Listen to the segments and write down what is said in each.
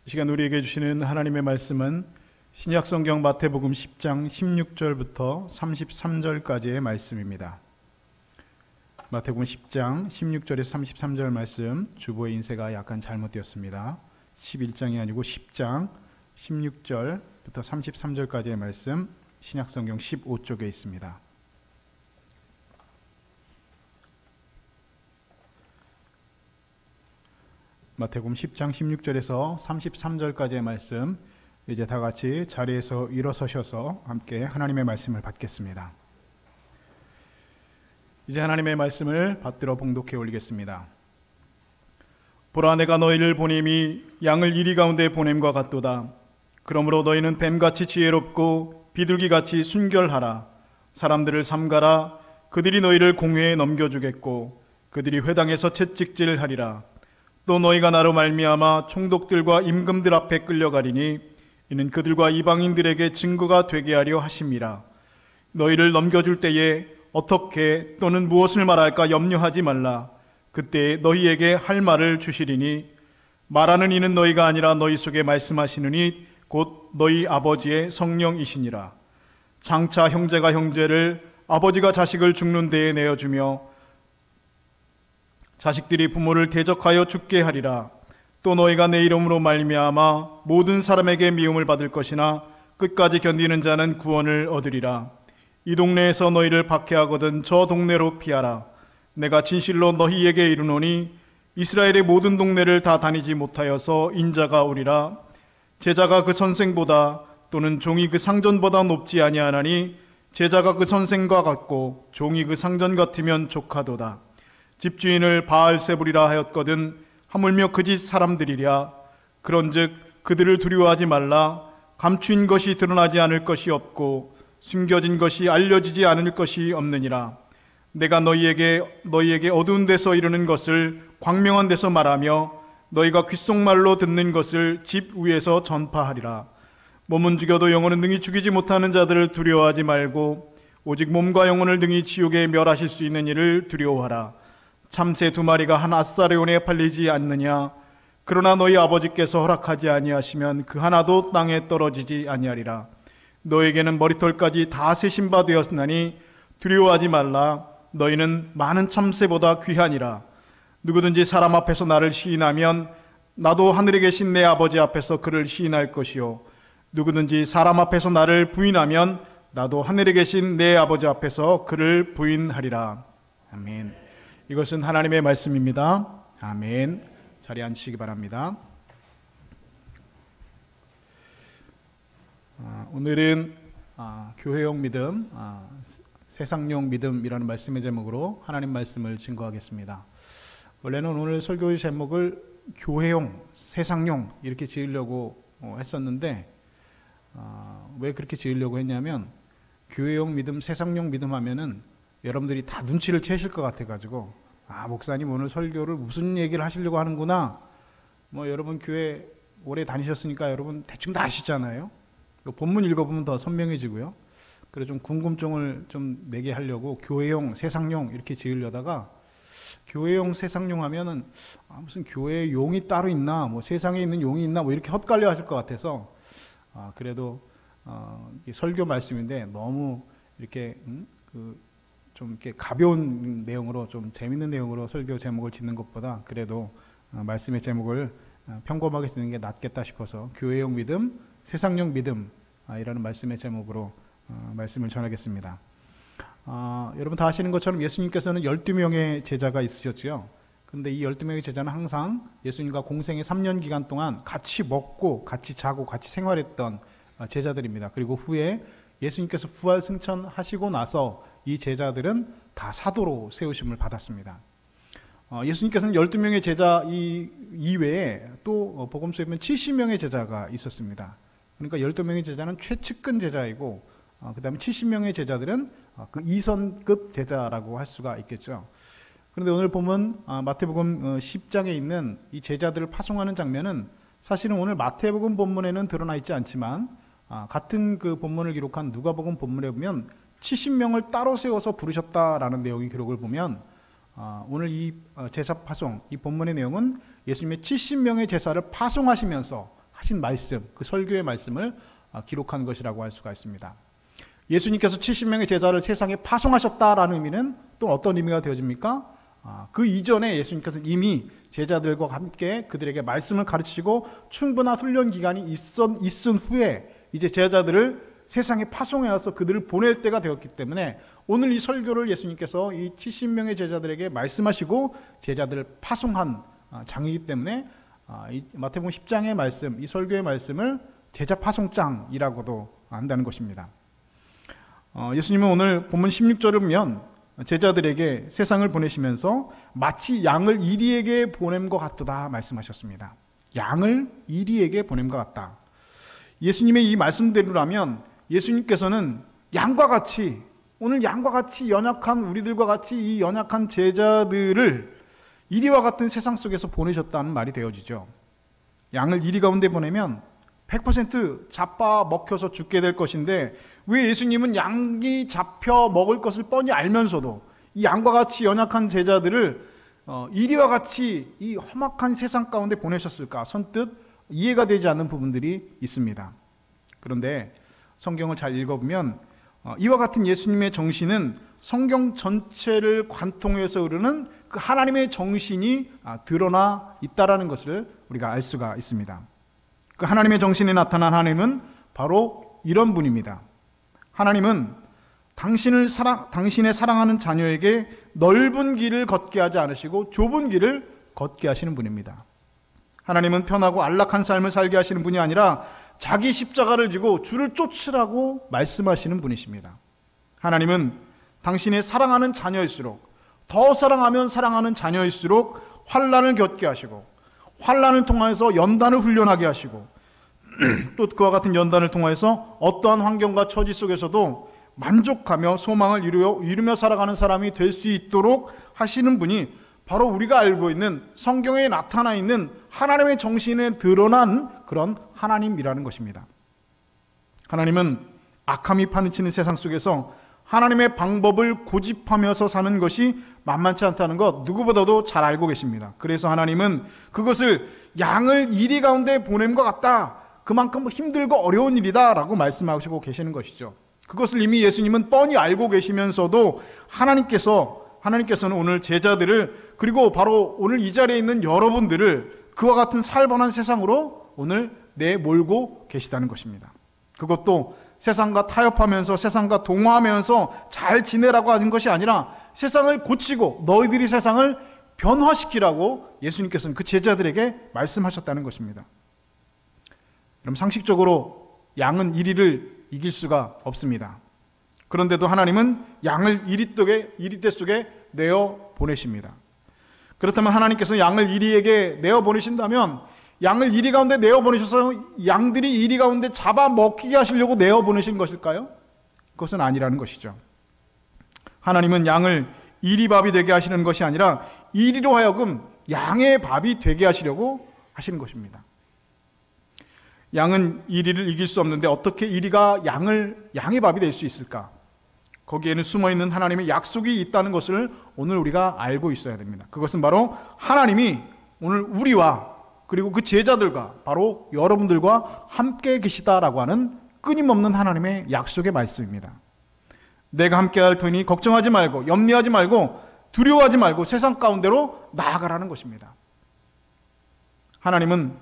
이 시간 우리에게 주시는 하나님의 말씀은 신약성경 마태복음 10장 16절부터 33절까지의 말씀입니다. 마태복음 10장 16절에서 33절 말씀, 주보의 인쇄가 약간 잘못되었습니다. 11장이 아니고 10장 16절부터 33절까지의 말씀, 신약성경 15쪽에 있습니다. 마태복음 10장 16절에서 33절까지의 말씀, 이제 다 같이 자리에서 일어서셔서 함께 하나님의 말씀을 받겠습니다. 이제 하나님의 말씀을 받들어 봉독해 올리겠습니다. 보라, 내가 너희를 보냄이 양을 이리 가운데 보냄과 같도다. 그러므로 너희는 뱀같이 지혜롭고 비둘기같이 순결하라. 사람들을 삼가라. 그들이 너희를 공회에 넘겨주겠고 그들이 회당에서 채찍질하리라. 또 너희가 나로 말미암아 총독들과 임금들 앞에 끌려가리니 이는 그들과 이방인들에게 증거가 되게 하려 하심이라. 너희를 넘겨줄 때에 어떻게 또는 무엇을 말할까 염려하지 말라. 그때 너희에게 할 말을 주시리니 말하는 이는 너희가 아니라 너희 속에 말씀하시느니 곧 너희 아버지의 성령이시니라. 장차 형제가 형제를, 아버지가 자식을 죽는 데에 내어주며 자식들이 부모를 대적하여 죽게 하리라. 또 너희가 내 이름으로 말미암아 모든 사람에게 미움을 받을 것이나 끝까지 견디는 자는 구원을 얻으리라. 이 동네에서 너희를 박해하거든 저 동네로 피하라. 내가 진실로 너희에게 이르노니 이스라엘의 모든 동네를 다 다니지 못하여서 인자가 오리라. 제자가 그 선생보다 또는 종이 그 상전보다 높지 아니하나니 제자가 그 선생과 같고 종이 그 상전 같으면 족하도다. 집주인을 바알세불이라 하였거든 하물며 그 집 사람들이랴. 그런즉 그들을 두려워하지 말라. 감추인 것이 드러나지 않을 것이 없고 숨겨진 것이 알려지지 않을 것이 없느니라. 내가 너희에게 어두운 데서 이르는 것을 광명한 데서 말하며 너희가 귓속말로 듣는 것을 집 위에서 전파하리라. 몸은 죽여도 영혼은 능히 죽이지 못하는 자들을 두려워하지 말고 오직 몸과 영혼을 능히 지옥에 멸하실 수 있는 이를 두려워하라. 참새 2마리가 한 앗사레온에 팔리지 않느냐? 그러나 너희 아버지께서 허락하지 아니하시면 그 하나도 땅에 떨어지지 아니하리라. 너에게는 머리털까지 다 세신 바 되었으나니 두려워하지 말라. 너희는 많은 참새보다 귀하니라. 누구든지 사람 앞에서 나를 시인하면 나도 하늘에 계신 내 아버지 앞에서 그를 시인할 것이요, 누구든지 사람 앞에서 나를 부인하면 나도 하늘에 계신 내 아버지 앞에서 그를 부인하리라. 아멘. 이것은 하나님의 말씀입니다. 아멘. 자리에 앉으시기 바랍니다. 오늘은 교회용 믿음, 세상용 믿음이라는 말씀의 제목으로 하나님 말씀을 증거하겠습니다. 원래는 오늘 설교의 제목을 교회용, 세상용 이렇게 지으려고 했었는데 왜 그렇게 지으려고 했냐면 교회용 믿음, 세상용 믿음 하면은 여러분들이 다 눈치를 채실 것 같아가지고 목사님 오늘 설교를 무슨 얘기를 하시려고 하는구나. 여러분 교회 오래 다니셨으니까 여러분 대충 다 아시잖아요. 본문 읽어보면 더 선명해지고요. 그래서 좀 궁금증을 좀 내게 하려고 교회용, 세상용 이렇게 지으려다가 교회용, 세상용 하면은 무슨 교회에 용이 따로 있나, 세상에 있는 용이 있나, 이렇게 헛갈려 하실 것 같아서 그래도 설교 말씀인데 너무 이렇게 좀 이렇게 가벼운 내용으로, 좀 재밌는 내용으로 설교 제목을 짓는 것보다 그래도 말씀의 제목을 평범하게 쓰는 게 낫겠다 싶어서 교회용 믿음, 세상용 믿음 이라는 말씀의 제목으로 말씀을 전하겠습니다. 여러분 다 아시는 것처럼 예수님께서는 12명의 제자가 있으셨죠. 근데 이 12명의 제자는 항상 예수님과 공생의 3년 기간 동안 같이 먹고 같이 자고 같이 생활했던 제자들입니다. 그리고 후에 예수님께서 부활 승천하시고 나서 이 제자들은 다 사도로 세우심을 받았습니다. 예수님께서는 12명의 제자 이외에 또 복음서에 보면 70명의 제자가 있었습니다. 그러니까 12명의 제자는 최측근 제자이고 그 다음에 70명의 제자들은 그 2선급 제자라고 할 수가 있겠죠. 그런데 오늘 보면 마태복음 10장에 있는 이 제자들을 파송하는 장면은 사실은 오늘 마태복음 본문에는 드러나 있지 않지만 같은 그 본문을 기록한 누가복음 본문에 보면 70명을 따로 세워서 부르셨다라는 내용의 기록을 보면 오늘 이 제사 파송, 이 본문의 내용은 예수님의 70명의 제사를 파송하시면서 하신 말씀, 그 설교의 말씀을 기록한 것이라고 할 수가 있습니다. 예수님께서 70명의 제자를 세상에 파송하셨다라는 의미는 또 어떤 의미가 되어집니까? 그 이전에 예수님께서 이미 제자들과 함께 그들에게 말씀을 가르치시고 충분한 훈련 기간이 있은 후에 이제 제자들을 세상에 파송해와서 그들을 보낼 때가 되었기 때문에 오늘 이 설교를 예수님께서 이 70명의 제자들에게 말씀하시고 제자들을 파송한 장이기 때문에 이 마태복음 10장의 말씀, 이 설교의 말씀을 제자 파송장이라고도 한다는 것입니다. 예수님은 오늘 본문 16절을 보면 제자들에게 세상을 보내시면서 마치 양을 이리에게 보냄 것 같도다 말씀하셨습니다. 양을 이리에게 보냄 것 같다. 예수님의 이 말씀대로라면 예수님께서는 양과 같이, 오늘 양과 같이 연약한 우리들과 같이 이 연약한 제자들을 이리와 같은 세상 속에서 보내셨다는 말이 되어지죠. 양을 이리 가운데 보내면 100% 잡아 먹혀서 죽게 될 것인데 왜 예수님은 양이 잡혀 먹을 것을 뻔히 알면서도 이 양과 같이 연약한 제자들을 이리와 같이 이 험악한 세상 가운데 보내셨을까? 선뜻 이해가 되지 않는 부분들이 있습니다. 그런데 성경을 잘 읽어보면 이와 같은 예수님의 정신은 성경 전체를 관통해서 흐르는 그 하나님의 정신이 드러나 있다라는 것을 우리가 알 수가 있습니다. 그 하나님의 정신에 나타난 하나님은 바로 이런 분입니다. 하나님은 당신의 사랑하는 자녀에게 넓은 길을 걷게 하지 않으시고 좁은 길을 걷게 하시는 분입니다. 하나님은 편하고 안락한 삶을 살게 하시는 분이 아니라 자기 십자가를 지고 주를 쫓으라고 말씀하시는 분이십니다. 하나님은 당신의 사랑하는 자녀일수록, 더 사랑하면 사랑하는 자녀일수록 환난을 겪게 하시고 환난을 통해서 연단을 훈련하게 하시고 또 그와 같은 연단을 통해서 어떠한 환경과 처지 속에서도 만족하며 소망을 이루며 살아가는 사람이 될 수 있도록 하시는 분이 바로 우리가 알고 있는 성경에 나타나 있는 하나님의 정신에 드러난 그런 하나님이라는 것입니다. 하나님은 악함이 파헤치는 세상 속에서 하나님의 방법을 고집하면서 사는 것이 만만치 않다는 것 누구보다도 잘 알고 계십니다. 그래서 하나님은 그것을 양을 이리 가운데 보냄 것 같다, 그만큼 힘들고 어려운 일이다 라고 말씀하시고 계시는 것이죠. 그것을 이미 예수님은 뻔히 알고 계시면서도 하나님께서는 오늘 제자들을, 그리고 바로 오늘 이 자리에 있는 여러분들을 그와 같은 살벌한 세상으로 오늘 내몰고 계시다는 것입니다. 그것도 세상과 타협하면서 세상과 동화하면서 잘 지내라고 하는 것이 아니라 세상을 고치고 너희들이 세상을 변화시키라고 예수님께서는 그 제자들에게 말씀하셨다는 것입니다. 그럼 상식적으로 양은 이리를 이길 수가 없습니다. 그런데도 하나님은 양을 이리떼 속에 내어 보내십니다. 그렇다면 하나님께서 양을 이리에게 내어 보내신다면 양을 이리 가운데 내어 보내셔서 양들이 이리 가운데 잡아 먹히게 하시려고 내어 보내신 것일까요? 그것은 아니라는 것이죠. 하나님은 양을 이리 밥이 되게 하시는 것이 아니라 이리로 하여금 양의 밥이 되게 하시려고 하시는 것입니다. 양은 이리를 이길 수 없는데 어떻게 이리가 양의 밥이 될 수 있을까? 거기에는 숨어있는 하나님의 약속이 있다는 것을 오늘 우리가 알고 있어야 됩니다. 그것은 바로 하나님이 오늘 우리와 그리고 그 제자들과 바로 여러분들과 함께 계시다라고 하는 끊임없는 하나님의 약속의 말씀입니다. 내가 함께 할 터니 걱정하지 말고 염려하지 말고 두려워하지 말고 세상 가운데로 나아가라는 것입니다. 하나님은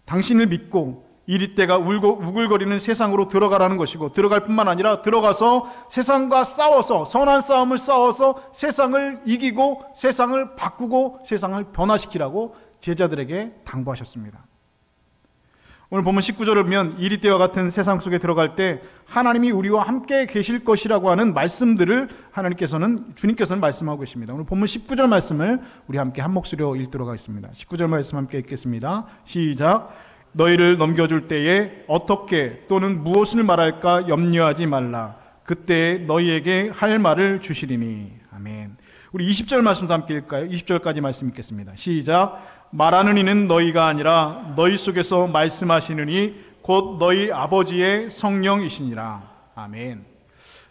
당신을 믿고 이리때가 우글거리는 세상으로 들어가라는 것이고, 들어갈 뿐만 아니라 들어가서 세상과 싸워서 선한 싸움을 싸워서 세상을 이기고 세상을 바꾸고 세상을 변화시키라고 제자들에게 당부하셨습니다. 오늘 보면 19절을 보면 이리때와 같은 세상 속에 들어갈 때 하나님이 우리와 함께 계실 것이라고 하는 말씀들을 주님께서는 말씀하고 계십니다. 오늘 본문 19절 말씀을 우리 함께 한 목소리로 읽도록 하겠습니다. 19절 말씀 함께 읽겠습니다. 시작. 너희를 넘겨줄 때에 어떻게 또는 무엇을 말할까 염려하지 말라. 그때 너희에게 할 말을 주시리니. 아멘. 우리 20절 말씀도 함께 읽을까요? 20절까지 말씀 읽겠습니다. 시작. 말하는 이는 너희가 아니라 너희 속에서 말씀하시느니 곧 너희 아버지의 성령이시니라. 아멘.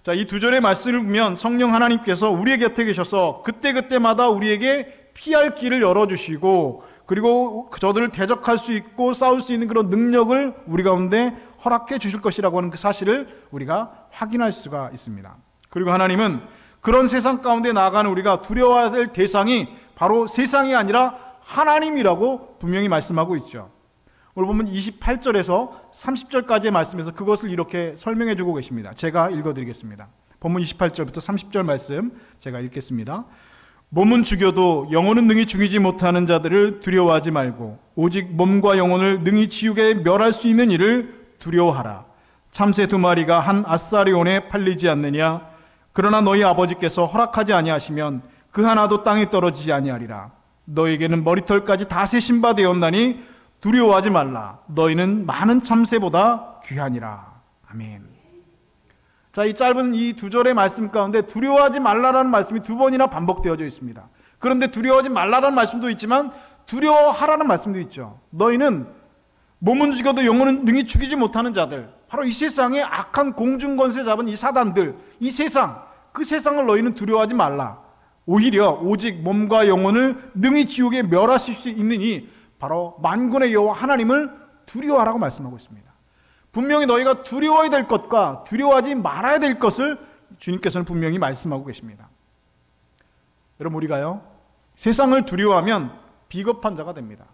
자, 이 두 절의 말씀을 보면 성령 하나님께서 우리의 곁에 계셔서 그때그때마다 우리에게 피할 길을 열어주시고 그리고 저들을 대적할 수 있고 싸울 수 있는 그런 능력을 우리 가운데 허락해 주실 것이라고 하는 그 사실을 우리가 확인할 수가 있습니다. 그리고 하나님은 그런 세상 가운데 나아가는 우리가 두려워해야 될 대상이 바로 세상이 아니라 하나님이라고 분명히 말씀하고 있죠. 오늘 보면 28절에서 30절까지의 말씀에서 그것을 이렇게 설명해 주고 계십니다. 제가 읽어드리겠습니다. 본문 28절부터 30절 말씀 제가 읽겠습니다. 몸은 죽여도 영혼은 능히 죽이지 못하는 자들을 두려워하지 말고 오직 몸과 영혼을 능히 지옥에 멸할 수 있는 이를 두려워하라. 참새 2마리가 한 아사리온에 팔리지 않느냐. 그러나 너희 아버지께서 허락하지 아니하시면 그 하나도 땅에 떨어지지 아니하리라. 너에게는 머리털까지 다 세신 바 되었나니 두려워하지 말라. 너희는 많은 참새보다 귀하니라. 아멘. 자, 이 짧은 이 2절의 말씀 가운데 두려워하지 말라라는 말씀이 2번이나 반복되어져 있습니다. 그런데 두려워하지 말라라는 말씀도 있지만 두려워하라는 말씀도 있죠. 너희는 몸은 죽여도 영혼은 능히 죽이지 못하는 자들, 바로 이 세상에 악한 공중권세 잡은 이 사단들, 이 세상, 그 세상을 너희는 두려워하지 말라. 오히려 오직 몸과 영혼을 능히 지옥에 멸하실 수 있느니 바로 만군의 여호와 하나님을 두려워하라고 말씀하고 있습니다. 분명히 너희가 두려워야 될 것과 두려워하지 말아야 될 것을 주님께서는 분명히 말씀하고 계십니다. 여러분, 우리가요, 세상을 두려워하면 비겁한 자가 됩니다.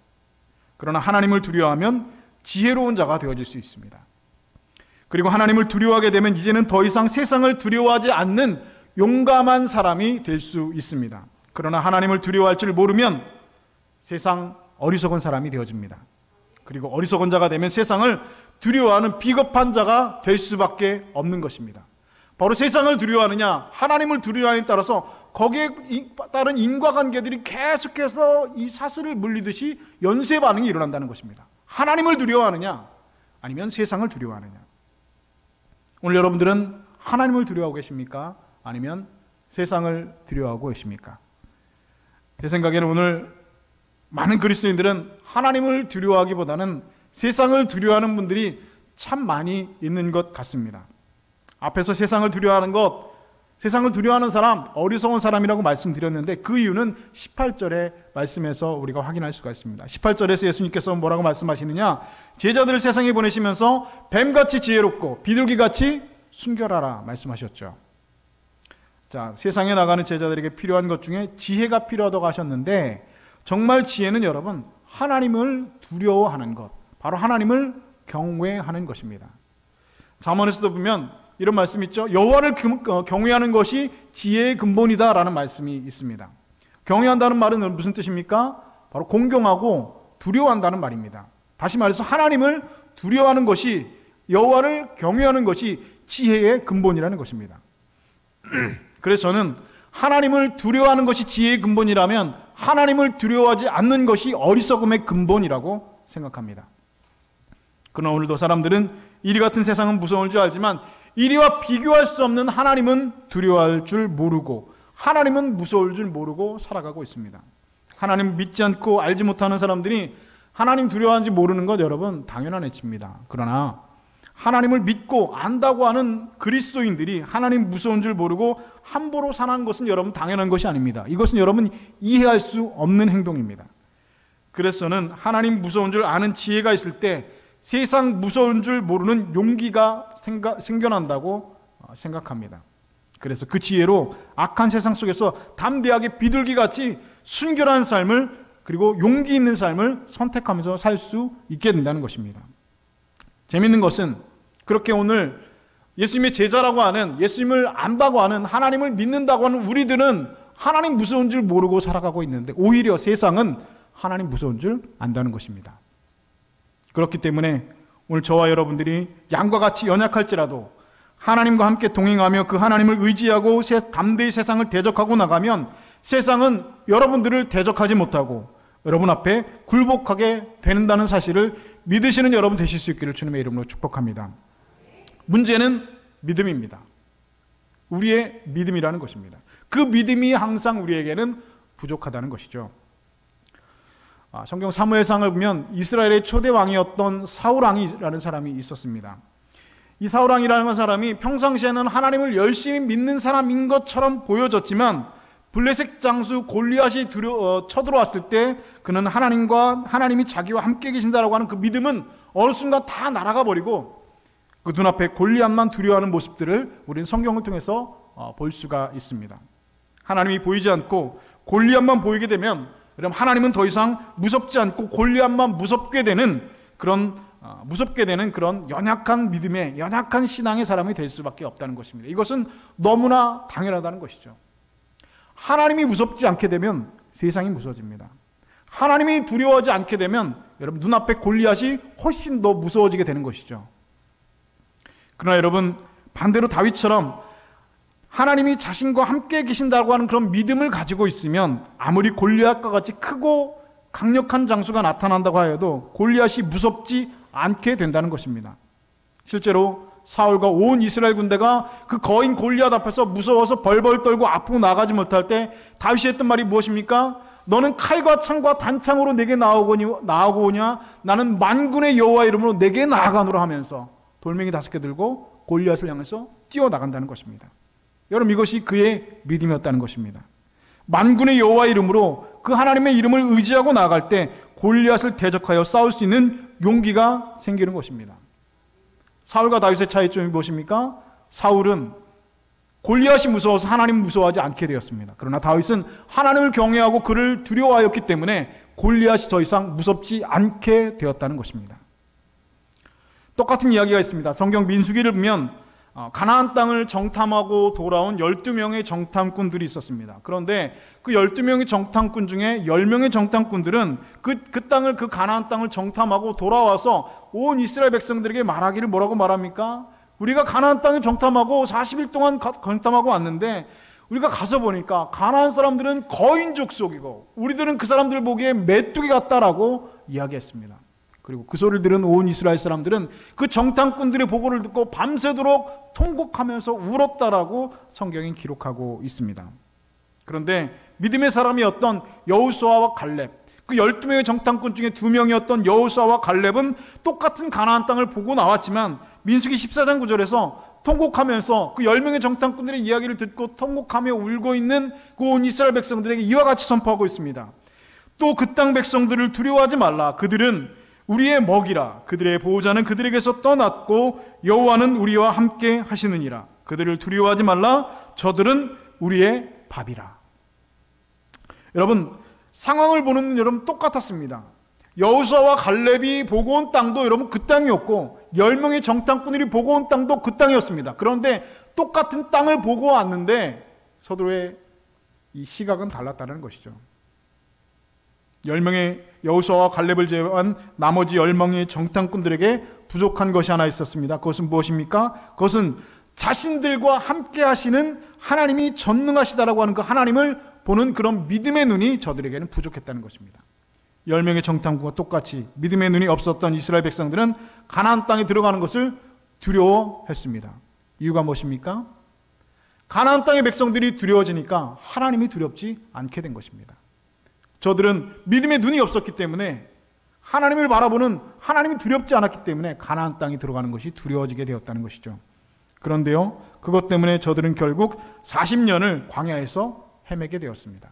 그러나 하나님을 두려워하면 지혜로운 자가 되어질 수 있습니다. 그리고 하나님을 두려워하게 되면 이제는 더 이상 세상을 두려워하지 않는 용감한 사람이 될 수 있습니다. 그러나 하나님을 두려워할 줄 모르면 세상 어리석은 사람이 되어집니다. 그리고 어리석은 자가 되면 세상을 두려워하는 비겁한 자가 될 수밖에 없는 것입니다. 바로 세상을 두려워하느냐 하나님을 두려워하느냐에 따라서 거기에 따른 인과관계들이 계속해서 이 사슬을 물리듯이 연쇄 반응이 일어난다는 것입니다. 하나님을 두려워하느냐 아니면 세상을 두려워하느냐. 오늘 여러분들은 하나님을 두려워하고 계십니까? 아니면 세상을 두려워하고 계십니까? 제 생각에는 오늘 많은 그리스도인들은 하나님을 두려워하기보다는 세상을 두려워하는 분들이 참 많이 있는 것 같습니다. 앞에서 세상을 두려워하는 것, 세상을 두려워하는 사람, 어리석은 사람이라고 말씀드렸는데 그 이유는 18절의 말씀에서 우리가 확인할 수가 있습니다. 18절에서 예수님께서 뭐라고 말씀하시느냐? 제자들을 세상에 보내시면서 뱀같이 지혜롭고 비둘기같이 순결하라 말씀하셨죠. 자, 세상에 나가는 제자들에게 필요한 것 중에 지혜가 필요하다고 하셨는데 정말 지혜는 여러분 하나님을 두려워하는 것, 바로 하나님을 경외하는 것입니다. 잠언에서도 보면 이런 말씀이 있죠. 여호와를 경외하는 것이 지혜의 근본이다라는 말씀이 있습니다. 경외한다는 말은 무슨 뜻입니까? 바로 공경하고 두려워한다는 말입니다. 다시 말해서 하나님을 두려워하는 것이, 여호와를 경외하는 것이 지혜의 근본이라는 것입니다. 그래서 저는 하나님을 두려워하는 것이 지혜의 근본이라면 하나님을 두려워하지 않는 것이 어리석음의 근본이라고 생각합니다. 그러나 오늘도 사람들은 이리 같은 세상은 무서울 줄 알지만 이리와 비교할 수 없는 하나님은 두려워할 줄 모르고 하나님은 무서울 줄 모르고 살아가고 있습니다. 하나님 믿지 않고 알지 못하는 사람들이 하나님 두려워하는지 모르는 것 여러분 당연한 애치입니다. 그러나 하나님을 믿고 안다고 하는 그리스도인들이 하나님 무서운 줄 모르고 함부로 사는 것은 여러분 당연한 것이 아닙니다. 이것은 여러분 이해할 수 없는 행동입니다. 그래서 저는 하나님 무서운 줄 아는 지혜가 있을 때 세상 무서운 줄 모르는 용기가 생겨난다고 생각합니다. 그래서 그 지혜로 악한 세상 속에서 담대하게 비둘기같이 순결한 삶을, 그리고 용기 있는 삶을 선택하면서 살 수 있게 된다는 것입니다. 재밌는 것은 그렇게 오늘 예수님의 제자라고 하는, 예수님을 안다고 하는, 하나님을 믿는다고 하는 우리들은 하나님 무서운 줄 모르고 살아가고 있는데 오히려 세상은 하나님 무서운 줄 안다는 것입니다. 그렇기 때문에 오늘 저와 여러분들이 양과 같이 연약할지라도 하나님과 함께 동행하며 그 하나님을 의지하고 담대히 세상을 대적하고 나가면 세상은 여러분들을 대적하지 못하고 여러분 앞에 굴복하게 된다는 사실을 믿으시는 여러분 되실 수 있기를 주님의 이름으로 축복합니다. 문제는 믿음입니다. 우리의 믿음이라는 것입니다. 그 믿음이 항상 우리에게는 부족하다는 것이죠. 성경 사무엘상을 보면 이스라엘의 초대 왕이었던 사울왕이라는 사람이 있었습니다. 이 사울왕이라는 사람이 평상시에는 하나님을 열심히 믿는 사람인 것처럼 보여졌지만 블레셋 장수 골리앗이 쳐들어왔을 때 그는 하나님이 자기와 함께 계신다라고 하는 그 믿음은 어느 순간 다 날아가 버리고 그 눈앞에 골리앗만 두려워하는 모습들을 우리는 성경을 통해서 볼 수가 있습니다. 하나님이 보이지 않고 골리앗만 보이게 되면 그럼 하나님은 더 이상 무섭지 않고 골리앗만 무섭게 되는 그런 연약한 믿음의 연약한 신앙의 사람이 될 수밖에 없다는 것입니다. 이것은 너무나 당연하다는 것이죠. 하나님이 무섭지 않게 되면 세상이 무서워집니다. 하나님이 두려워하지 않게 되면 여러분 눈앞에 골리앗이 훨씬 더 무서워지게 되는 것이죠. 그러나 여러분 반대로 다윗처럼 하나님이 자신과 함께 계신다고 하는 그런 믿음을 가지고 있으면 아무리 골리앗과 같이 크고 강력한 장수가 나타난다고 하여도 골리앗이 무섭지 않게 된다는 것입니다. 실제로 사울과 온 이스라엘 군대가 그 거인 골리앗 앞에서 무서워서 벌벌 떨고 앞으로 나가지 못할 때 다윗이 했던 말이 무엇입니까? 너는 칼과 창과 단창으로 내게 나아오냐? 나는 만군의 여호와 이름으로 내게 나아가노라 하면서 돌멩이 5개 들고 골리앗을 향해서 뛰어나간다는 것입니다. 여러분 이것이 그의 믿음이었다는 것입니다. 만군의 여호와 이름으로 그 하나님의 이름을 의지하고 나아갈 때 골리앗을 대적하여 싸울 수 있는 용기가 생기는 것입니다. 사울과 다윗의 차이점이 무엇입니까? 사울은 골리앗이 무서워서 하나님을 무서워하지 않게 되었습니다. 그러나 다윗은 하나님을 경외하고 그를 두려워하였기 때문에 골리앗이 더 이상 무섭지 않게 되었다는 것입니다. 똑같은 이야기가 있습니다. 성경 민수기를 보면 가나안 땅을 정탐하고 돌아온 12명의 정탐꾼들이 있었습니다. 그런데 그 12명의 정탐꾼 중에 10명의 정탐꾼들은 그 가나안 땅을 정탐하고 돌아와서 온 이스라엘 백성들에게 말하기를 뭐라고 말합니까? 우리가 가나안 땅을 정탐하고 40일 동안 정탐하고 왔는데 우리가 가서 보니까 가나안 사람들은 거인 족속이고 우리들은 그 사람들 보기에 메뚜기 같다라고 이야기했습니다. 그리고 그 소리를 들은 온 이스라엘 사람들은 그 정탐꾼들의 보고를 듣고 밤새도록 통곡하면서 울었다라고 성경이 기록하고 있습니다. 그런데 믿음의 사람이었던 여호수아와 갈렙, 그 12명의 정탐꾼 중에 2명이었던 여호수아와 갈렙은 똑같은 가나안 땅을 보고 나왔지만 민수기 14장 9절에서 통곡하면서 그 10명의 정탐꾼들의 이야기를 듣고 통곡하며 울고 있는 그 온 이스라엘 백성들에게 이와 같이 선포하고 있습니다. 또 그 땅 백성들을 두려워하지 말라. 그들은 우리의 먹이라. 그들의 보호자는 그들에게서 떠났고 여호와는 우리와 함께 하시느니라. 그들을 두려워하지 말라. 저들은 우리의 밥이라. 여러분 상황을 보는 여러분 똑같았습니다. 여호수아와 갈렙이 보고 온 땅도 여러분 그 땅이었고 10명의 정탐꾼들이 보고 온 땅도 그 땅이었습니다. 그런데 똑같은 땅을 보고 왔는데 서로의 이 시각은 달랐다는 것이죠. 10명의 여호수아와 갈렙을 제외한 나머지 10명의 정탐꾼들에게 부족한 것이 하나 있었습니다. 그것은 무엇입니까? 그것은 자신들과 함께 하시는 하나님이 전능하시다라고 하는 그 하나님을 보는 그런 믿음의 눈이 저들에게는 부족했다는 것입니다. 10명의 정탐꾼과 똑같이 믿음의 눈이 없었던 이스라엘 백성들은 가나안 땅에 들어가는 것을 두려워했습니다. 이유가 무엇입니까? 가나안 땅의 백성들이 두려워지니까 하나님이 두렵지 않게 된 것입니다. 저들은 믿음의 눈이 없었기 때문에 하나님을 바라보는 하나님이 두렵지 않았기 때문에 가나안 땅에 들어가는 것이 두려워지게 되었다는 것이죠. 그런데요, 그것 때문에 저들은 결국 40년을 광야에서 헤매게 되었습니다.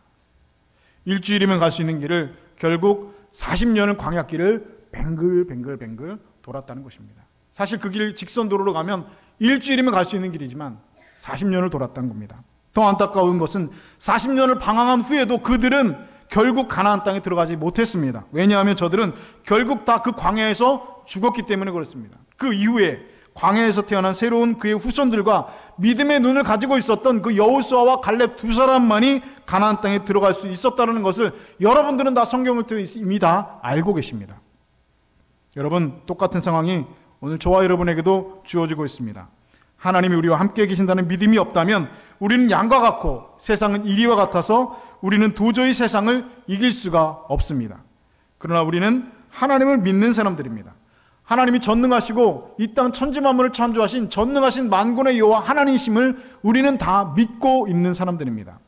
일주일이면 갈 수 있는 길을 결국 40년을 광야길을 뱅글뱅글 돌았다는 것입니다. 사실 그 길 직선도로로 가면 일주일이면 갈 수 있는 길이지만 40년을 돌았다는 겁니다. 더 안타까운 것은 40년을 방황한 후에도 그들은 결국 가나안 땅에 들어가지 못했습니다. 왜냐하면 저들은 결국 다 그 광야에서 죽었기 때문에 그렇습니다. 그 이후에 광야에서 태어난 새로운 그의 후손들과 믿음의 눈을 가지고 있었던 그 여호수아와 갈렙 2사람만이 가나안 땅에 들어갈 수 있었다는 것을 여러분들은 다 성경을 통해서 이미 다 알고 계십니다. 여러분 똑같은 상황이 오늘 저와 여러분에게도 주어지고 있습니다. 하나님이 우리와 함께 계신다는 믿음이 없다면 우리는 양과 같고 세상은 이리와 같아서 우리는 도저히 세상을 이길 수가 없습니다. 그러나 우리는 하나님을 믿는 사람들입니다. 하나님이 전능하시고 이 땅 천지만물을 창조하신 전능하신 만군의 여호와 하나님이심을 우리는 다 믿고 있는 사람들입니다.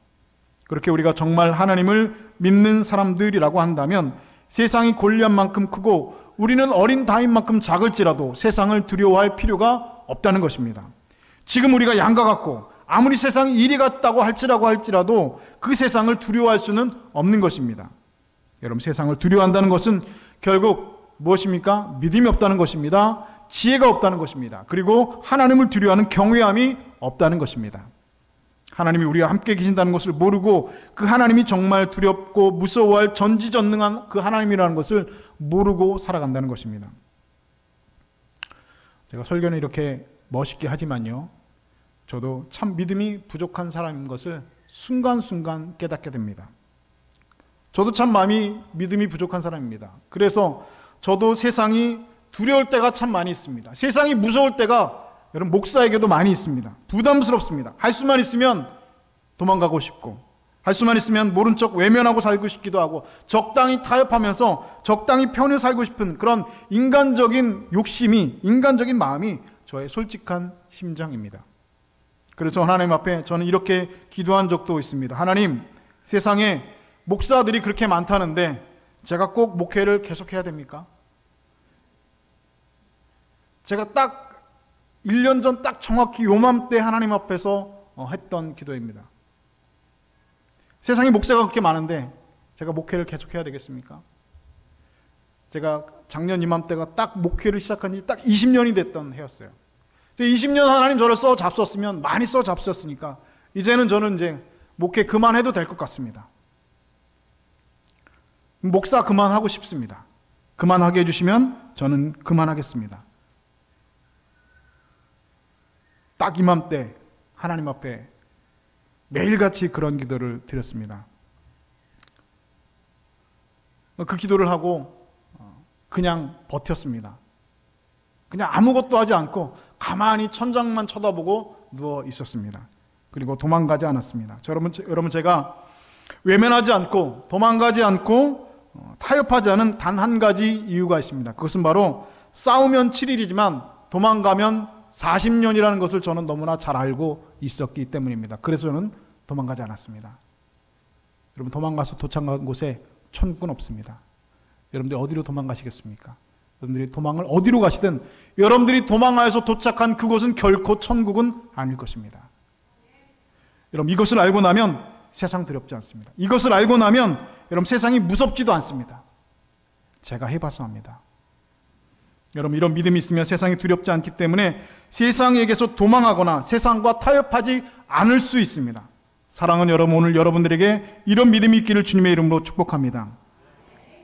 그렇게 우리가 정말 하나님을 믿는 사람들이라고 한다면 세상이 골리앗만큼 크고 우리는 어린 다윗만큼 작을지라도 세상을 두려워할 필요가 없다는 것입니다. 지금 우리가 양과 같고 아무리 세상이 이리 같다고 할지라도 그 세상을 두려워할 수는 없는 것입니다. 여러분, 세상을 두려워한다는 것은 결국 무엇입니까? 믿음이 없다는 것입니다. 지혜가 없다는 것입니다. 그리고 하나님을 두려워하는 경외함이 없다는 것입니다. 하나님이 우리와 함께 계신다는 것을 모르고 그 하나님이 정말 두렵고 무서워할 전지전능한 그 하나님이라는 것을 모르고 살아간다는 것입니다. 제가 설교는 이렇게 멋있게 하지만요, 저도 참 믿음이 부족한 사람인 것을 순간순간 깨닫게 됩니다. 저도 참 믿음이 부족한 사람입니다. 그래서 저도 세상이 두려울 때가 참 많이 있습니다. 세상이 무서울 때가 여러분 목사에게도 많이 있습니다. 부담스럽습니다. 할 수만 있으면 도망가고 싶고, 할 수만 있으면 모른 척 외면하고 살고 싶기도 하고, 적당히 타협하면서 적당히 편히 살고 싶은 그런 인간적인 욕심이, 인간적인 마음이 저의 솔직한 심정입니다. 그래서 하나님 앞에 저는 이렇게 기도한 적도 있습니다. 하나님, 세상에 목사들이 그렇게 많다는데 제가 꼭 목회를 계속해야 됩니까? 제가 딱 1년 전 딱 정확히 요맘때 하나님 앞에서 했던 기도입니다. 세상에 목사가 그렇게 많은데 제가 목회를 계속해야 되겠습니까? 제가 작년 이맘때가 딱 목회를 시작한 지 딱 20년이 됐던 해였어요. 20년 하나님 저를 써 잡섰으면, 많이 써 잡섰으니까 이제는 저는 이제 목회 그만해도 될 것 같습니다. 목사 그만하고 싶습니다. 그만하게 해주시면 저는 그만하겠습니다. 딱 이맘때 하나님 앞에 매일같이 그런 기도를 드렸습니다. 그 기도를 하고 그냥 버텼습니다. 그냥 아무것도 하지 않고 가만히 천장만 쳐다보고 누워 있었습니다. 그리고 도망가지 않았습니다. 여러분, 제가 외면하지 않고 도망가지 않고 타협하지 않은 단 한 가지 이유가 있습니다. 그것은 바로 싸우면 7일이지만 도망가면 40년이라는 것을 저는 너무나 잘 알고 있었기 때문입니다. 그래서 저는 도망가지 않았습니다. 여러분, 도망가서 도착한 곳에 천국은 없습니다. 여러분들 어디로 도망가시겠습니까? 여러분들이 도망을 어디로 가시든 여러분들이 도망하여서 도착한 그곳은 결코 천국은 아닐 것입니다. 여러분, 이것을 알고 나면 세상 두렵지 않습니다. 이것을 알고 나면 여러분 세상이 무섭지도 않습니다. 제가 해봐서 합니다. 여러분, 이런 믿음이 있으면 세상이 두렵지 않기 때문에 세상에게서 도망하거나 세상과 타협하지 않을 수 있습니다. 사랑하는 여러분, 오늘 여러분들에게 이런 믿음이 있기를 주님의 이름으로 축복합니다.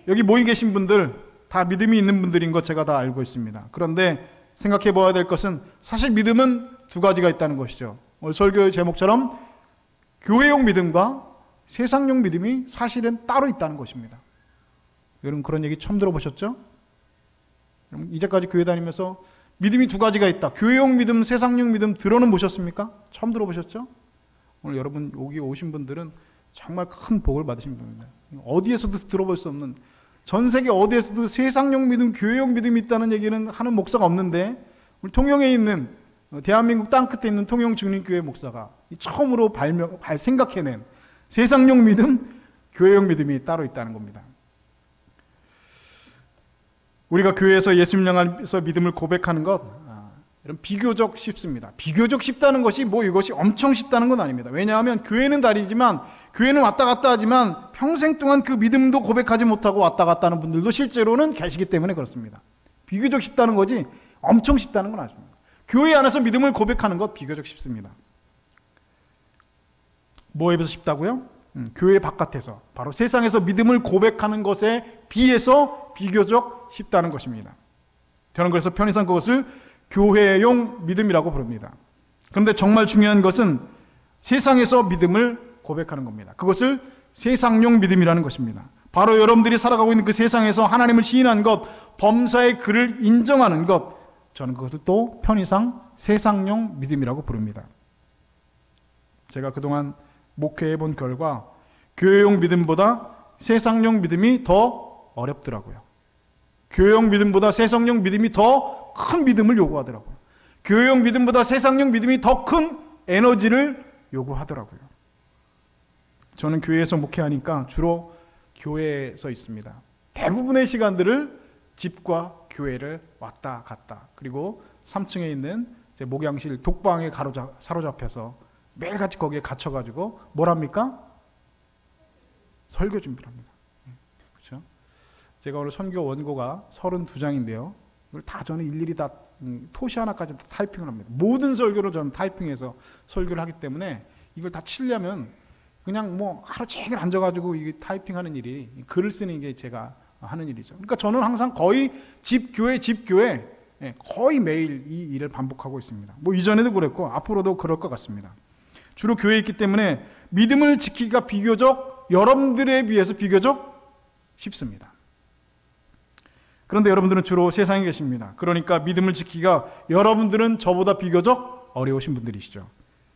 여기 모인 계신 분들 다 믿음이 있는 분들인 것 제가 다 알고 있습니다. 그런데 생각해 보아야 될 것은 사실 믿음은 두 가지가 있다는 것이죠. 오늘 설교의 제목처럼 교회용 믿음과 세상용 믿음이 사실은 따로 있다는 것입니다. 여러분, 그런 얘기 처음 들어보셨죠? 이제까지 교회 다니면서 믿음이 두 가지가 있다, 교회용 믿음, 세상용 믿음 들어는 보셨습니까? 처음 들어보셨죠? 오늘 여러분 여기 오신 분들은 정말 큰 복을 받으신 분입니다. 어디에서도 들어볼 수 없는, 전 세계 어디에서도 세상용 믿음, 교회용 믿음이 있다는 얘기는 하는 목사가 없는데, 우리 통영에 있는, 대한민국 땅끝에 있는 통영 중림교회 목사가 처음으로 생각해낸 세상용 믿음, 교회용 믿음이 따로 있다는 겁니다. 우리가 교회에서 예수님 향해서 믿음을 고백하는 것, 비교적 쉽습니다. 비교적 쉽다는 것이 이것이 엄청 쉽다는 건 아닙니다. 왜냐하면 교회는 다니지만, 교회는 왔다 갔다 하지만 평생 동안 그 믿음도 고백하지 못하고 왔다 갔다 하는 분들도 실제로는 계시기 때문에 그렇습니다. 비교적 쉽다는 거지 엄청 쉽다는 건 아닙니다. 교회 안에서 믿음을 고백하는 것 비교적 쉽습니다. 뭐에 비해서 쉽다고요? 교회 바깥에서, 바로 세상에서 믿음을 고백하는 것에 비해서 비교적 쉽다는 것입니다. 저는 그래서 편의상 그것을 교회용 믿음이라고 부릅니다. 그런데 정말 중요한 것은 세상에서 믿음을 고백하는 겁니다. 그것을 세상용 믿음이라는 것입니다. 바로 여러분들이 살아가고 있는 그 세상에서 하나님을 시인한 것, 범사의 그를 인정하는 것, 저는 그것을 또 편의상 세상용 믿음이라고 부릅니다. 제가 그동안 목회해 본 결과 교회용 믿음보다 세상용 믿음이 더 어렵더라고요. 교회용 믿음보다 세상용 믿음이 더 큰 믿음을 요구하더라고요. 교회용 믿음보다 세상용 믿음이 더 큰 에너지를 요구하더라고요. 저는 교회에서 목회하니까 주로 교회에서 있습니다. 대부분의 시간들을 집과 교회를 왔다 갔다, 그리고 3층에 있는 제 목양실 독방에 사로잡혀서 매일같이 거기에 갇혀가지고 뭘 합니까? 설교 준비를 합니다. 그렇죠? 제가 오늘 선교 원고가 32장인데요. 이걸 다 저는 일일이 다 토시 하나까지 다 타이핑을 합니다. 모든 설교를 저는 타이핑해서 설교를 하기 때문에 이걸 다 치려면 그냥 뭐 하루 종일 앉아가지고 이게 타이핑하는 일이, 글을 쓰는 게 제가 하는 일이죠. 그러니까 저는 항상 거의 집 교회 거의 매일 이 일을 반복하고 있습니다. 뭐 이전에도 그랬고 앞으로도 그럴 것 같습니다. 주로 교회에 있기 때문에 믿음을 지키기가 비교적 여러분들에 비해서 비교적 쉽습니다. 그런데 여러분들은 주로 세상에 계십니다. 그러니까 믿음을 지키기가 여러분들은 저보다 비교적 어려우신 분들이시죠.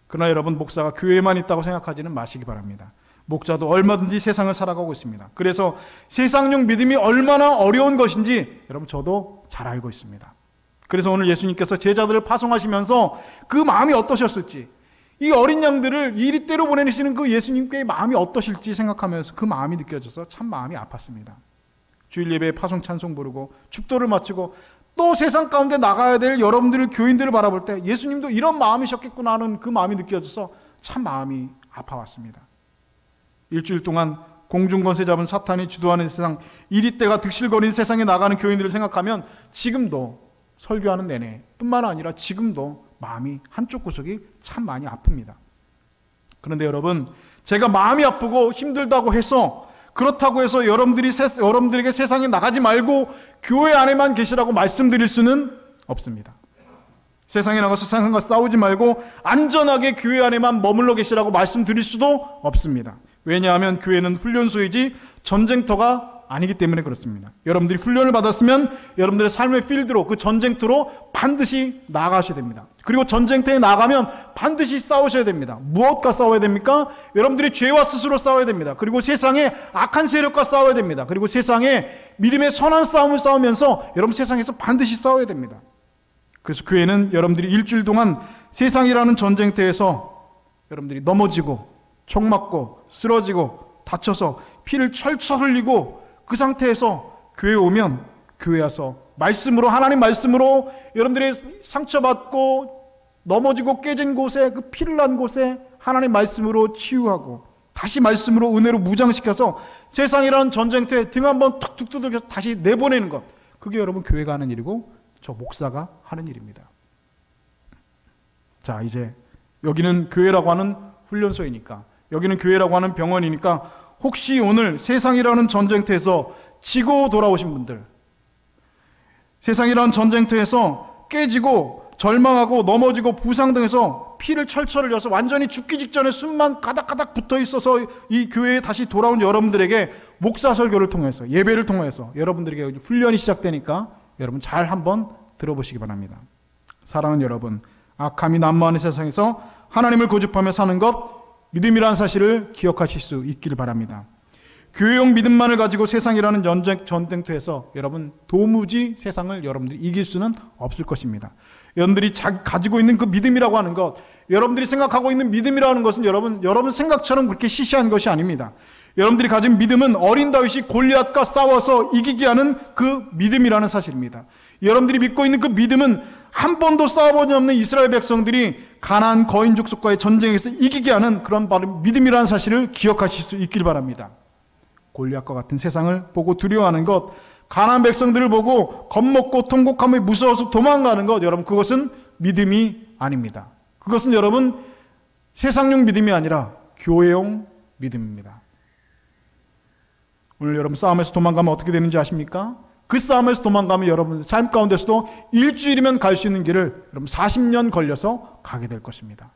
그러나 여러분, 목사가 교회에만 있다고 생각하지는 마시기 바랍니다. 목자도 얼마든지 세상을 살아가고 있습니다. 그래서 세상용 믿음이 얼마나 어려운 것인지 여러분 저도 잘 알고 있습니다. 그래서 오늘 예수님께서 제자들을 파송하시면서 그 마음이 어떠셨을지, 이 어린 양들을 이리때로 보내시는 그 예수님께의 마음이 어떠실지 생각하면서 그 마음이 느껴져서 참 마음이 아팠습니다. 주일 예배에 파송 찬송 부르고 축도를 마치고 또 세상 가운데 나가야 될 여러분들 교인들을 바라볼 때 예수님도 이런 마음이셨겠구나 하는 그 마음이 느껴져서 참 마음이 아파왔습니다. 일주일 동안 공중권세 잡은 사탄이 주도하는 세상, 이리때가 득실거린 세상에 나가는 교인들을 생각하면 지금도 설교하는 내내 뿐만 아니라 지금도 마음이 한쪽 구석이 참 많이 아픕니다. 그런데 여러분, 제가 마음이 아프고 힘들다고 해서, 그렇다고 해서 여러분들에게 세상에 나가지 말고 교회 안에만 계시라고 말씀드릴 수는 없습니다. 세상에 나가서 세상과 싸우지 말고 안전하게 교회 안에만 머물러 계시라고 말씀드릴 수도 없습니다. 왜냐하면 교회는 훈련소이지 전쟁터가 아니기 때문에 그렇습니다. 여러분들이 훈련을 받았으면 여러분들의 삶의 필드로, 그 전쟁터로 반드시 나가셔야 됩니다. 그리고 전쟁터에 나가면 반드시 싸우셔야 됩니다. 무엇과 싸워야 됩니까? 여러분들이 죄와 스스로 싸워야 됩니다. 그리고 세상의 악한 세력과 싸워야 됩니다. 그리고 세상의 믿음의 선한 싸움을 싸우면서 여러분 세상에서 반드시 싸워야 됩니다. 그래서 교회는 여러분들이 일주일 동안 세상이라는 전쟁터에서 여러분들이 넘어지고 총 맞고 쓰러지고 다쳐서 피를 철철 흘리고 그 상태에서 교회에 오면, 교회에 와서 말씀으로, 하나님 말씀으로 여러분들의 상처받고 넘어지고 깨진 곳에, 그 피를 난 곳에 하나님 말씀으로 치유하고 다시 말씀으로 은혜로 무장시켜서 세상이라는 전쟁터에 등 한번 툭툭 두들겨서 다시 내보내는 것, 그게 여러분 교회가 하는 일이고 저 목사가 하는 일입니다. 자, 이제 여기는 교회라고 하는 훈련소이니까, 여기는 교회라고 하는 병원이니까 혹시 오늘 세상이라는 전쟁터에서 지고 돌아오신 분들, 세상이라는 전쟁터에서 깨지고 절망하고 넘어지고 부상당해서 피를 철철 흘려서 완전히 죽기 직전에 숨만 가닥가닥 붙어 있어서 이 교회에 다시 돌아온 여러분들에게 목사 설교를 통해서, 예배를 통해서 여러분들에게 훈련이 시작되니까 여러분 잘 한번 들어보시기 바랍니다. 사랑하는 여러분, 악함이 난무하는 세상에서 하나님을 고집하며 사는 것, 믿음이라는 사실을 기억하실 수 있기를 바랍니다. 교회용 믿음만을 가지고 세상이라는 전쟁터에서 여러분 도무지 세상을 여러분들이 이길 수는 없을 것입니다. 여러분들이 가지고 있는 그 믿음이라고 하는 것, 여러분들이 생각하고 있는 믿음이라는 것은 여러분 생각처럼 그렇게 시시한 것이 아닙니다. 여러분들이 가진 믿음은 어린 다윗이 골리앗과 싸워서 이기게 하는 그 믿음이라는 사실입니다. 여러분들이 믿고 있는 그 믿음은 한 번도 싸워본 적 없는 이스라엘 백성들이 가나안 거인 족속과의 전쟁에서 이기게 하는 그런 바로 믿음이라는 사실을 기억하실 수 있길 바랍니다. 골리앗과 같은 세상을 보고 두려워하는 것, 가나안 백성들을 보고 겁먹고 통곡하며 무서워서 도망가는 것, 여러분 그것은 믿음이 아닙니다. 그것은 여러분 세상용 믿음이 아니라 교회용 믿음입니다. 오늘 여러분 싸움에서 도망가면 어떻게 되는지 아십니까? 그 싸움에서 도망가면 여러분 삶 가운데서도 일주일이면 갈 수 있는 길을 여러분 40년 걸려서 가게 될 것입니다.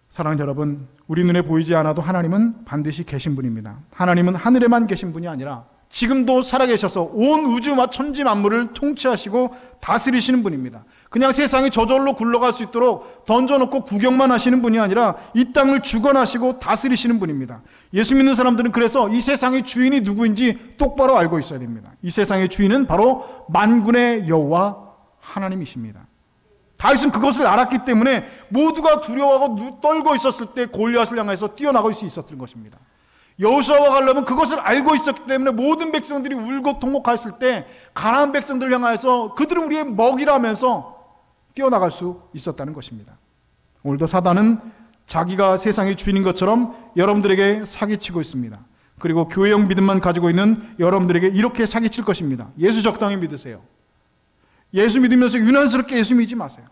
사랑하는 여러분, 우리 눈에 보이지 않아도 하나님은 반드시 계신 분입니다. 하나님은 하늘에만 계신 분이 아니라 지금도 살아계셔서 온 우주와 천지 만물을 통치하시고 다스리시는 분입니다. 그냥 세상이 저절로 굴러갈 수 있도록 던져놓고 구경만 하시는 분이 아니라 이 땅을 주관하시고 다스리시는 분입니다. 예수 믿는 사람들은 그래서 이 세상의 주인이 누구인지 똑바로 알고 있어야 됩니다. 이 세상의 주인은 바로 만군의 여호와 하나님이십니다. 다윗은 그것을 알았기 때문에 모두가 두려워하고 떨고 있었을 때 골리앗을 향해서 뛰어나갈 수 있었던 것입니다. 여호수아와 갈렙은 그것을 알고 있었기 때문에 모든 백성들이 울고 통곡했을 때 가나안 백성들을 향하여서 그들은 우리의 먹이라면서 뛰어나갈 수 있었다는 것입니다. 오늘도 사단은 자기가 세상의 주인인 것처럼 여러분들에게 사기치고 있습니다. 그리고 교회형 믿음만 가지고 있는 여러분들에게 이렇게 사기칠 것입니다. 예수 적당히 믿으세요. 예수 믿으면서 유난스럽게 예수 믿지 마세요.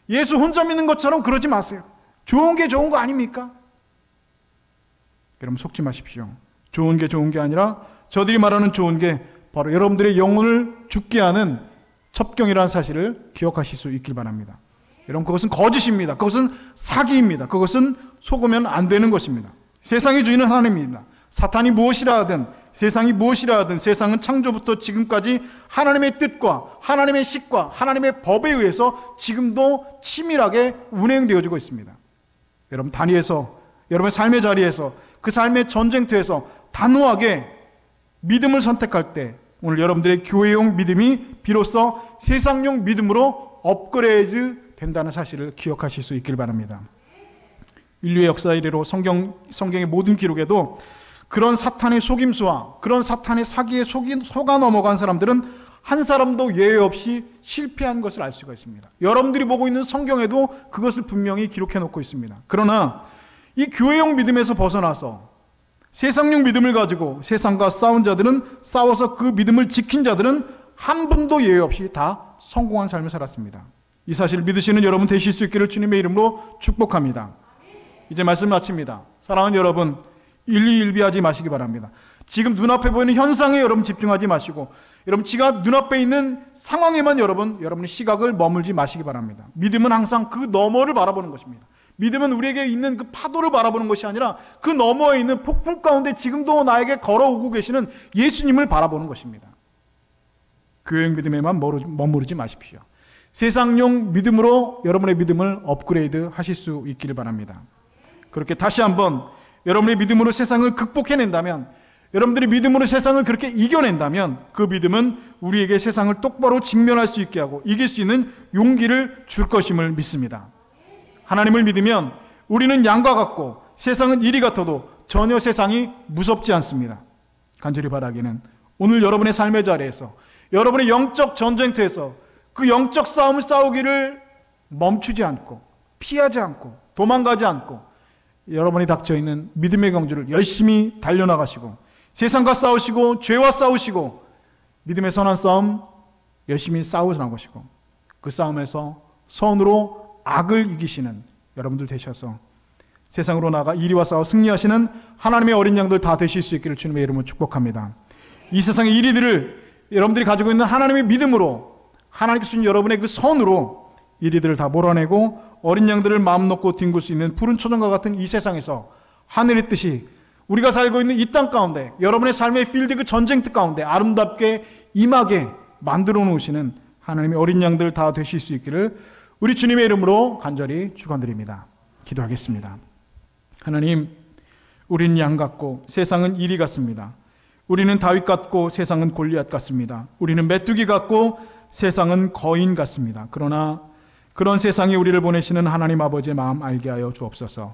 예수 혼자 믿는 것처럼 그러지 마세요. 좋은 게 좋은 거 아닙니까? 여러분 속지 마십시오. 좋은 게 좋은 게 아니라 저들이 말하는 좋은 게 바로 여러분들의 영혼을 죽게 하는 첩경이라는 사실을 기억하실 수 있길 바랍니다. 여러분 그것은 거짓입니다. 그것은 사기입니다. 그것은 속으면 안 되는 것입니다. 세상의 주인은 하나님입니다. 사탄이 무엇이라 하든 세상이 무엇이라 하든 세상은 창조부터 지금까지 하나님의 뜻과 하나님의 식과 하나님의 법에 의해서 지금도 치밀하게 운행되어지고 있습니다. 여러분 단위에서 여러분의 삶의 자리에서 그 삶의 전쟁터에서 단호하게 믿음을 선택할 때 오늘 여러분들의 교회용 믿음이 비로소 세상용 믿음으로 업그레이드 된다는 사실을 기억하실 수 있길 바랍니다. 인류의 역사 이래로 성경의 모든 기록에도 그런 사탄의 속임수와 그런 사탄의 사기에 속아 넘어간 사람들은 한 사람도 예외 없이 실패한 것을 알 수가 있습니다. 여러분들이 보고 있는 성경에도 그것을 분명히 기록해 놓고 있습니다. 그러나 이 교회용 믿음에서 벗어나서 세상용 믿음을 가지고 세상과 싸운 자들은, 싸워서 그 믿음을 지킨 자들은 한 분도 예외 없이 다 성공한 삶을 살았습니다. 이 사실을 믿으시는 여러분 되실 수 있기를 주님의 이름으로 축복합니다. 이제 말씀 마칩니다. 사랑하는 여러분, 일희일비하지 마시기 바랍니다. 지금 눈앞에 보이는 현상에 여러분 집중하지 마시고 여러분 지가 눈앞에 있는 상황에만 여러분의 시각을 머물지 마시기 바랍니다. 믿음은 항상 그 너머를 바라보는 것입니다. 믿음은 우리에게 있는 그 파도를 바라보는 것이 아니라 그 너머에 있는 폭풍 가운데 지금도 나에게 걸어오고 계시는 예수님을 바라보는 것입니다. 교회용 믿음에만 머무르지 마십시오. 세상용 믿음으로 여러분의 믿음을 업그레이드 하실 수 있기를 바랍니다. 그렇게 다시 한번 여러분의 믿음으로 세상을 극복해낸다면, 여러분들이 믿음으로 세상을 그렇게 이겨낸다면 그 믿음은 우리에게 세상을 똑바로 직면할 수 있게 하고 이길 수 있는 용기를 줄 것임을 믿습니다. 하나님을 믿으면 우리는 양과 같고 세상은 이리 같아도 전혀 세상이 무섭지 않습니다. 간절히 바라기는 오늘 여러분의 삶의 자리에서, 여러분의 영적 전쟁터에서 그 영적 싸움을 싸우기를 멈추지 않고 피하지 않고 도망가지 않고 여러분이 닥쳐있는 믿음의 경주를 열심히 달려나가시고 세상과 싸우시고 죄와 싸우시고 믿음의 선한 싸움 열심히 싸우나가시고 그 싸움에서 선으로 악을 이기시는 여러분들 되셔서 세상으로 나가 이리와 싸워 승리하시는 하나님의 어린 양들 다 되실 수 있기를 주님의 이름으로 축복합니다. 이 세상의 이리들을 여러분들이 가지고 있는 하나님의 믿음으로, 하나님께서 주신 여러분의 그 선으로 이리들을 다 몰아내고 어린 양들을 마음 놓고 뒹굴 수 있는 푸른 초정과 같은 이 세상에서 하늘의 뜻이 우리가 살고 있는 이 땅 가운데, 여러분의 삶의 필드 그 전쟁터 가운데 아름답게 임하게 만들어 놓으시는 하나님의 어린 양들 다 되실 수 있기를 우리 주님의 이름으로 간절히 축원드립니다. 기도하겠습니다. 하나님, 우리는 양 같고 세상은 이리 같습니다. 우리는 다윗 같고 세상은 골리앗 같습니다. 우리는 메뚜기 같고 세상은 거인 같습니다. 그러나 그런 세상에 우리를 보내시는 하나님 아버지의 마음 알게 하여 주옵소서.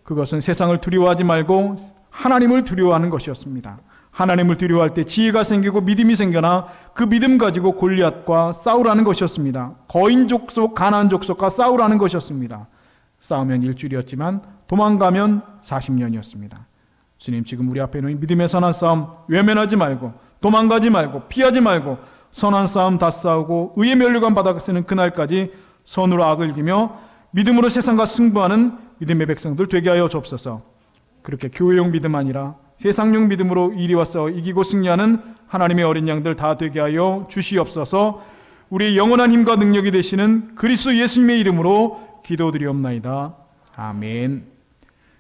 그것은 세상을 두려워하지 말고 하나님을 두려워하는 것이었습니다. 하나님을 두려워할 때 지혜가 생기고 믿음이 생겨나 그 믿음 가지고 골리앗과 싸우라는 것이었습니다. 거인 족속, 가나안 족속과 싸우라는 것이었습니다. 싸우면 일주일이었지만 도망가면 40년이었습니다. 주님, 지금 우리 앞에 놓인 믿음의 선한 싸움 외면하지 말고 도망가지 말고 피하지 말고 선한 싸움 다 싸우고 의의 면류관 받아 쓰는 그날까지 선으로 악을 이기며 믿음으로 세상과 승부하는 믿음의 백성들 되게 하여 주옵소서. 그렇게 교회용 믿음 아니라 세상용 믿음으로 이리와 싸워 이기고 승리하는 하나님의 어린 양들 다 되게 하여 주시옵소서. 우리의 영원한 힘과 능력이 되시는 그리스도 예수님의 이름으로 기도드리옵나이다. 아멘.